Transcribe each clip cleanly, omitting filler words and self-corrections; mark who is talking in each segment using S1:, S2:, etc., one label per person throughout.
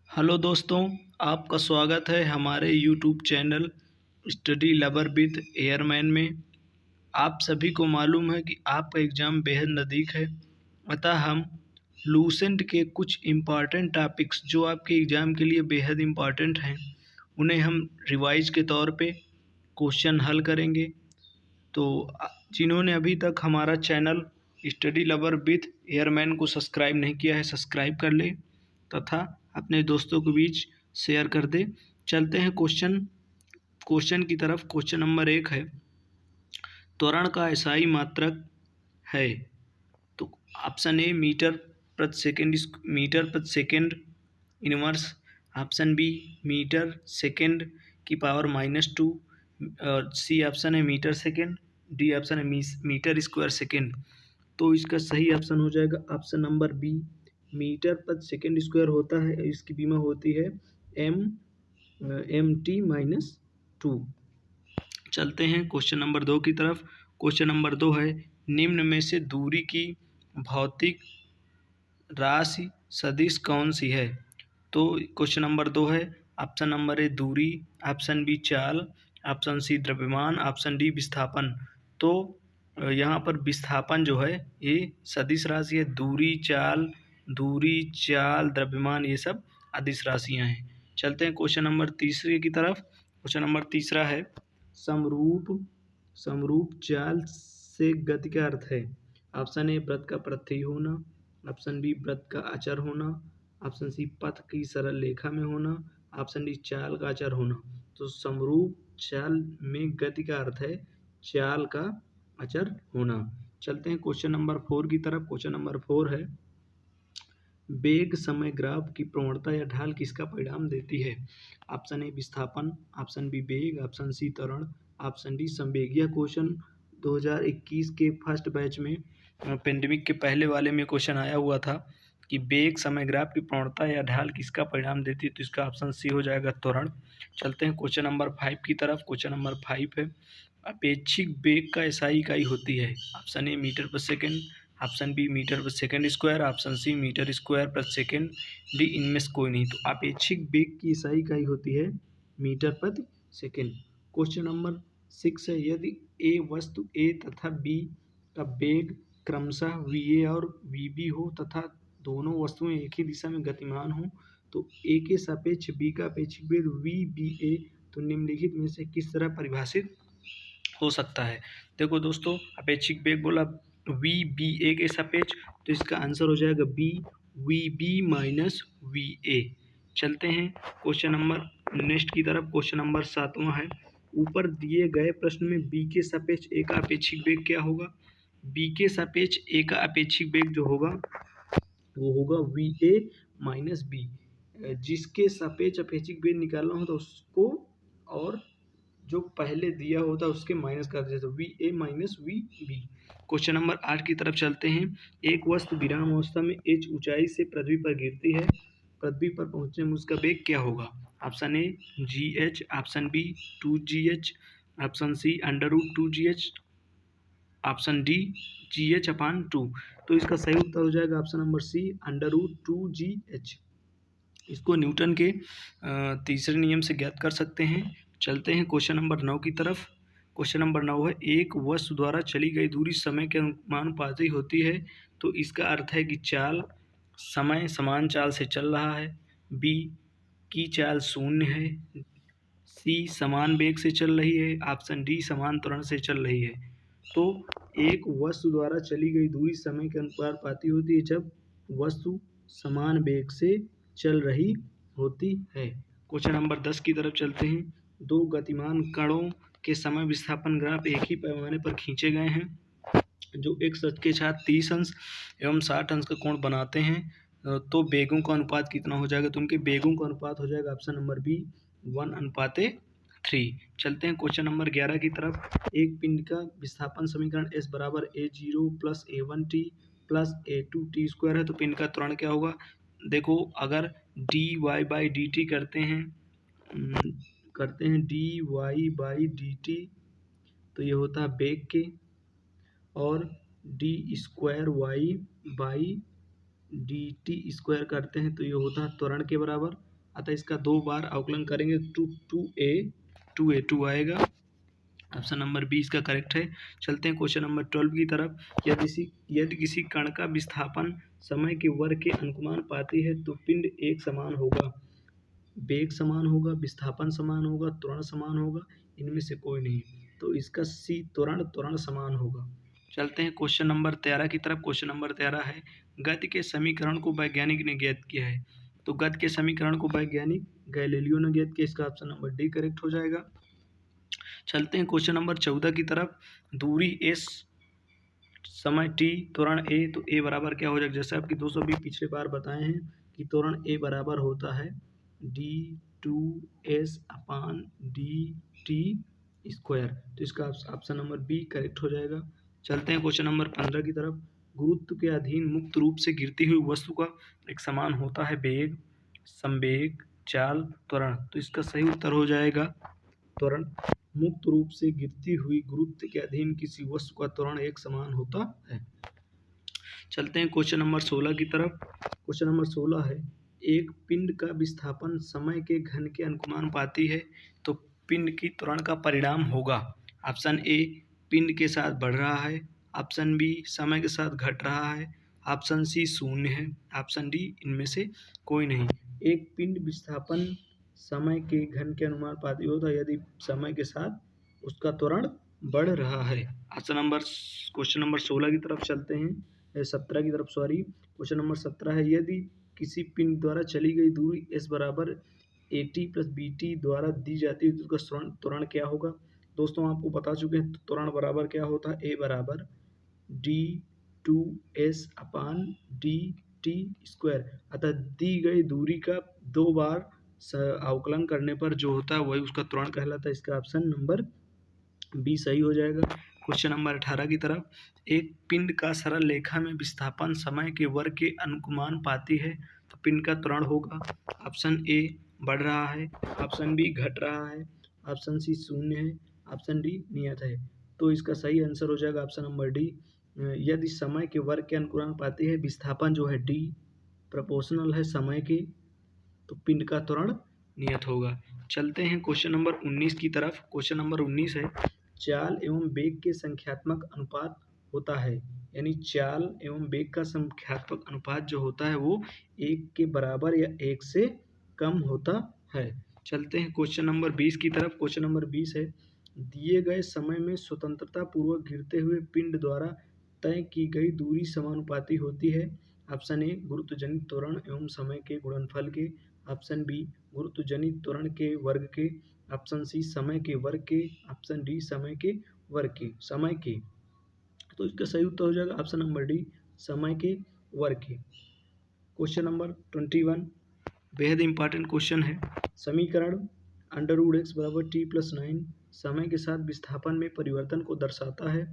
S1: Hello दोस्तों, आपका स्वागत है हमारे YouTube channel study lover with airman में। आप सभी को मालूम है कि आपका एग्ज़ाम बेहद नज़दीक है, अतः हम लूसेंट के कुछ इम्पॉर्टेंट टॉपिक्स जो आपके एग्ज़ाम के लिए बेहद इम्पॉर्टेंट हैं, उन्हें हम रिवाइज के तौर पे क्वेश्चन हल करेंगे। तो जिन्होंने अभी तक हमारा channel study lover with airman को सब्सक्राइब नहीं किया है, सब्सक्राइब कर ले तथा अपने दोस्तों के बीच शेयर कर दे। चलते हैं क्वेश्चन की तरफ। क्वेश्चन नंबर 1 है, त्वरण का एसआई मात्रक है। तो ऑप्शन ए मीटर प्रति second inverse, option B metre second की पावर -2, और सी ऑप्शन है मीटर सेकेंड, डी ऑप्शन है मीटर स्क्वायर सेकेंड। तो इसका सही ऑप्शन हो जाएगा ऑप्शन नंबर बी, मीटर प्रति सेकेंड स्क्वायर होता है। इसकी बीमा होती है mt-2। चलते हैं क्वेश्चन नंबर 2 की तरफ। क्वेश्चन नंबर 2 है, निम्न में से दूरी की भौतिक राशि सदिश कौन सी है। तो क्वेश्चन नंबर 2 है, ऑप्शन नंबर ए दूरी, ऑप्शन बी चाल, ऑप्शन सी द्रव्यमान, ऑप्शन डी विस्थापन। तो यहाँ पर विस्थापन जो है ये सदिश राशि है। दूरी चाल द्रव्यमान ये सब अदिश राशियाँ हैं। चलते हैं क्वेश्चन नंबर तीसरे की तरफ। क्वेश्चन नंबर तीसरा है, समरूप चाल से गति का अर्थ है। ऑप्शन ए वृत्त का प्रत्यय होना, ऑप्शन बी वृत्त का अचर होना, ऑप्शन सी पथ की सरल रेखा में होना, ऑप्शन डी चाल का अचर होना। तो समरूप चाल में गति का अर्थ है चाल का अचर होना। चलते हैं क्वेश्चन नंबर 4 की तरफ। क्वेश्चन नंबर 4 है, वेग समय ग्राफ की प्रवणता या ढाल किसका परिणाम देती है। ऑप्शन ए विस्थापन, ऑप्शन बी वेग, ऑप्शन सी त्वरण, ऑप्शन डी संवेग। यह क्वेश्चन 2021 के फर्स्ट बैच में पेंडेमिक के पहले वाले में क्वेश्चन आया हुआ था कि वेग समय ग्राफ की प्रवणता या ढाल किसका परिणाम देती है। तो इसका ऑप्शन सी हो जाएगा त्वरण। चलते हैं क्वेश्चन नंबर 5 की तरफ। क्वेश्चन नंबर 5 है, अपेक्षिक वेग का एसआई इकाई होती है। ऑप्शन ए मीटर पर सेकेंड, ऑप्शन बी मीटर पर second square, option C metre square प्रति सेकेंड, डी इनमें से कोई नहीं। तो अपेक्षिक वेग की सही इकाई होती है मीटर प्रति सेकेंड। क्वेश्चन नंबर 6 है, यदि ए वस्तु ए तथा बी का वेग क्रमशः वी और वी हो तथा दोनों वस्तुएं एक ही दिशा में गतिमान हो, तो ए के सापेक्ष बी का अपेक्षिक वेग वी तो निम्नलिखित में से किस तरह परिभाषित हो सकता है। देखो दोस्तों, अपेक्षिक वेग बोला वी के सापेक्ष, तो इसका आंसर हो जाएगा वी माइनस वी। चलते हैं क्वेश्चन नंबर नेक्स्ट की तरफ। क्वेश्चन नंबर 7वां है, ऊपर दिए गए प्रश्न में बी के सापेक्ष ए का अपेक्षिक वेग क्या होगा। बी के सापेक्ष ए का अपेक्षिक वेग जो होगा वो होगा वी माइनस बी। जिसके सापेक्ष अपेक्षिक वेग निकालना हो तो उसको और जो पहले दिया होता है उसके माइनस कर देते, तो V minus V B. Question number 8 की तरफ चलते हैं। एक वस्तु विराम अवस्था में h ऊंचाई से पृथ्वी पर गिरती है, पृथ्वी पर पहुंचने में उसका वेग क्या होगा। Option A GH, option B 2GH, option C √2GH, option D GH/2। तो इसका सही उत्तर हो जाएगा ऑप्शन नंबर सी √2GH। इसको न्यूटन के तीसरे नियम से ज्ञात कर सकते हैं। चलते हैं क्वेश्चन नंबर 9 की तरफ। क्वेश्चन नंबर 9 है, एक वस्तु द्वारा चली गई दूरी समय के अनुपाती होती है। तो इसका अर्थ है कि चाल समय समान चाल से चल रहा है, बी की चाल शून्य है, सी समान वेग से चल रही है, ऑप्शन डी समान त्वरण से चल रही है। तो एक वस्तु द्वारा चली गई दूरी समय के अनुपाती होती है जब वस्तु समान वेग से चल रही होती है। क्वेश्चन नंबर 10 की तरफ चलते हैं। दो गतिमान कणों के समय विस्थापन ग्राफ एक ही पैमाने पर खींचे गए हैं जो एक सच के साथ 30 अंश एवं 60 अंश का कोण बनाते हैं। तो बेगों का अनुपात कितना हो जाएगा। तो उनके बेगों का अनुपात हो जाएगा ऑप्शन नंबर बी 1:3। चलते हैं क्वेश्चन नंबर 11 की तरफ। एक पिंड का विस्थापन समीकरण S बराबर a0 + a1t + a2t² है। तो पिंड का त्वरण क्या होगा। देखो, अगर dy/dt करते हैं dy/dt, तो ये होता है वेग के, और d² y/dt² करते हैं तो ये होता है त्वरण के बराबर। अतः इसका 2 बार अवकलन करेंगे तो 2 आएगा। ऑप्शन नंबर बी इसका करेक्ट है। चलते हैं क्वेश्चन नंबर 12 की तरफ। यदि किसी कण का विस्थापन समय के वर्ग के अनुपाती है तो पिंड एक समान होगा, वेग समान होगा, विस्थापन समान होगा, त्वरण समान होगा, इनमें से कोई नहीं। तो इसका सी त्वरण समान होगा। चलते हैं क्वेश्चन नंबर 13 की तरफ। क्वेश्चन नंबर 13 है, गति के समीकरण को वैज्ञानिक ने ज्ञात किया है। तो गति के समीकरण को वैज्ञानिक गैलीलियो ने ज्ञात किया। इसका ऑप्शन नंबर डी करेक्ट हो जाएगा। चलते हैं क्वेश्चन नंबर 14 की तरफ। दूरी s, समय t, त्वरण a, तो a बराबर क्या हो जाएगा? जैसे आपकी 220 पिछले बार बताए हैं कि त्वरण a बराबर होता है d2s अपान dt स्क्वायर। तो इसका ऑप्शन नंबर बी करेक्ट हो जाएगा। चलते हैं क्वेश्चन नंबर 15 की तरफ। गुरुत्व के अधीन मुक्त रूप से गिरती हुई वस्तु का एक समान होता है वेग, संवेग, चाल, त्वरण। तो इसका सही उत्तर हो जाएगा त्वरण। मुक्त रूप से गिरती हुई गुरुत्व के अधीन किसी वस्तु का त्वरण एक समान होता है। चलते हैं क्वेश्चन नंबर 16 की तरफ। क्वेश्चन नंबर 16 है, एक पिंड का विस्थापन समय के घन के अनुपाती है तो पिंड की त्वरण का परिणाम होगा। ऑप्शन ए पिंड के साथ बढ़ रहा है, ऑप्शन बी समय के साथ घट रहा है, ऑप्शन सी शून्य है, ऑप्शन डी इनमें से कोई नहीं। एक पिंड विस्थापन समय के घन के अनुपाती होता है यदि समय के साथ उसका त्वरण बढ़ रहा है। क्वेश्चन नंबर 16 की तरफ चलते हैं, 17 की तरफ सॉरी। क्वेश्चन नंबर 17 है, यदि किसी पिंड द्वारा चली गई दूरी s बराबर at प्लस bt द्वारा दी जाती है तो उसका त्वरण क्या होगा? दोस्तों आपको बता चुके हैं त्वरण बराबर क्या होता है, a बराबर d2s अपान dt स्क्वायर। अतः दी गई दूरी का 2 बार अवकलन करने पर जो होता है वही उसका त्वरण कहलाता है। इसका ऑप्शन नंबर बी सही हो जाएगा। क्वेश्चन नंबर 18 की तरफ। एक पिंड का सरल रेखा में विस्थापन समय के वर्ग के अनुपाती है तो पिंड का त्वरण होगा। ऑप्शन ए बढ़ रहा है, ऑप्शन बी घट रहा है, ऑप्शन सी शून्य है, ऑप्शन डी नियत है। तो इसका सही आंसर हो जाएगा ऑप्शन नंबर डी। यदि समय के वर्ग के अनुपाती है, विस्थापन जो है डी प्रोपोर्शनल है समय के, तो पिंड का त्वरण नियत होगा। चलते हैं क्वेश्चन नंबर 19 की तरफ। क्वेश्चन नंबर 19 है, चाल एवं वेग के संख्यात्मक अनुपात होता है, यानी चाल एवं वेग का संख्यात्मक अनुपात जो होता है वो 1 के बराबर या 1 से कम होता है। चलते हैं क्वेश्चन नंबर 20 की तरफ। क्वेश्चन नंबर 20 है, दिए गए समय में स्वतंत्रता पूर्वक गिरते हुए पिंड द्वारा तय की गई दूरी समानुपाती होती है। ऑप्शन ए गुरुत्वजनित त्वरण एवं समय के गुणनफल के, ऑप्शन बी गुरुत्वजनित त्वरण के वर्ग के, ऑप्शन सी समय के वर्ग के, ऑप्शन डी समय के वर्ग के। तो इसका सही उत्तर हो जाएगा ऑप्शन नंबर डी समय के वर्ग के। क्वेश्चन नंबर 21 बेहद इंपॉर्टेंट क्वेश्चन है। समीकरण √x बराबर t+9 समय के साथ विस्थापन में परिवर्तन को दर्शाता है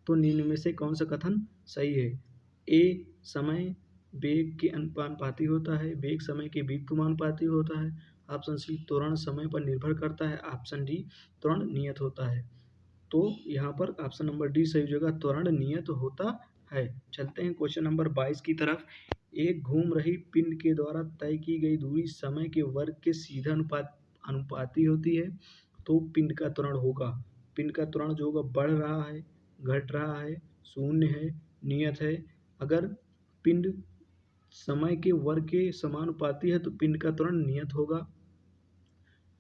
S1: तो निम्न में से कौन सा कथन सही है? ए समय वेग के अनुपाती होता है, वेग समय के वेग के अनुपाती होता है, ऑप्शन सी त्वरण समय पर निर्भर करता है, ऑप्शन डी त्वरण नियत होता है। तो यहाँ पर ऑप्शन नंबर डी सही हो जाएगा, त्वरण नियत होता है। चलते हैं क्वेश्चन नंबर 22 की तरफ। एक घूम रही पिंड के द्वारा तय की गई दूरी समय के वर्ग के सीधा अनुपाती होती है तो पिंड का त्वरण होगा। पिंड का त्वरण जो होगा बढ़ रहा है, घट रहा है, शून्य है, नियत है। अगर पिंड समय के वर्ग के समानुपाती है तो पिंड का त्वरण नियत होगा।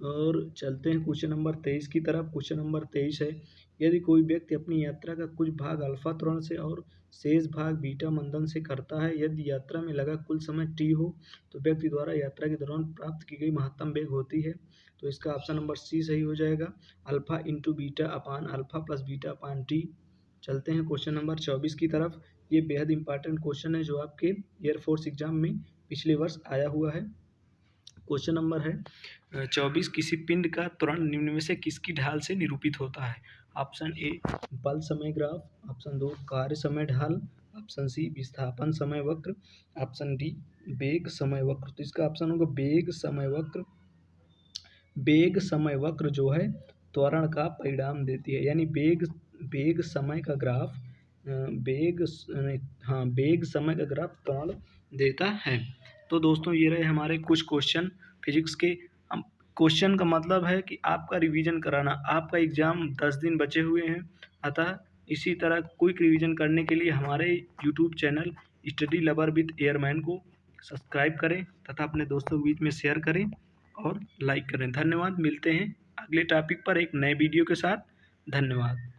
S1: और चलते हैं क्वेश्चन नंबर 23 की तरफ। क्वेश्चन नंबर 23 है, यदि कोई व्यक्ति अपनी यात्रा का कुछ भाग अल्फा त्वरण से और शेष भाग बीटा मंदन से करता है, यदि यात्रा में लगा कुल समय टी हो तो व्यक्ति द्वारा यात्रा के दौरान प्राप्त की गई महत्तम वेग होती है। तो इसका ऑप्शन नंबर सी सही हो जाएगा, अल्फा इंटू बीटा अपान अल्फा प्लस बीटा अपान टी। चलते हैं क्वेश्चन नंबर 24 की तरफ। ये बेहद इंपॉर्टेंट क्वेश्चन है जो आपके एयरफोर्स एग्जाम में पिछले वर्ष आया हुआ है। क्वेश्चन नंबर है 24, किसी पिंड का त्वरण निम्न में से किसकी ढाल से निरूपित होता है? ऑप्शन ए बल समय ग्राफ, ऑप्शन 2 कार्य समय ढाल, ऑप्शन सी विस्थापन समय वक्र, ऑप्शन डी वेग समय वक्र। तो इसका ऑप्शन होगा वेग समय वक्र। वेग समय वक्र जो है त्वरण का परिणाम देती है, यानी वेग समय का ग्राफ वेग समय का ग्राफ त्वरण देता है। तो दोस्तों ये रहे हमारे कुछ क्वेश्चन फिजिक्स के। हम क्वेश्चन का मतलब है कि आपका रिवीजन कराना, आपका एग्ज़ाम 10 दिन बचे हुए हैं, अतः इसी तरह क्विक रिवीजन करने के लिए हमारे YouTube channel study lover with airman को सब्सक्राइब करें तथा अपने दोस्तों के बीच में शेयर करें और लाइक करें। धन्यवाद। मिलते हैं अगले टॉपिक पर एक नए वीडियो के साथ। धन्यवाद।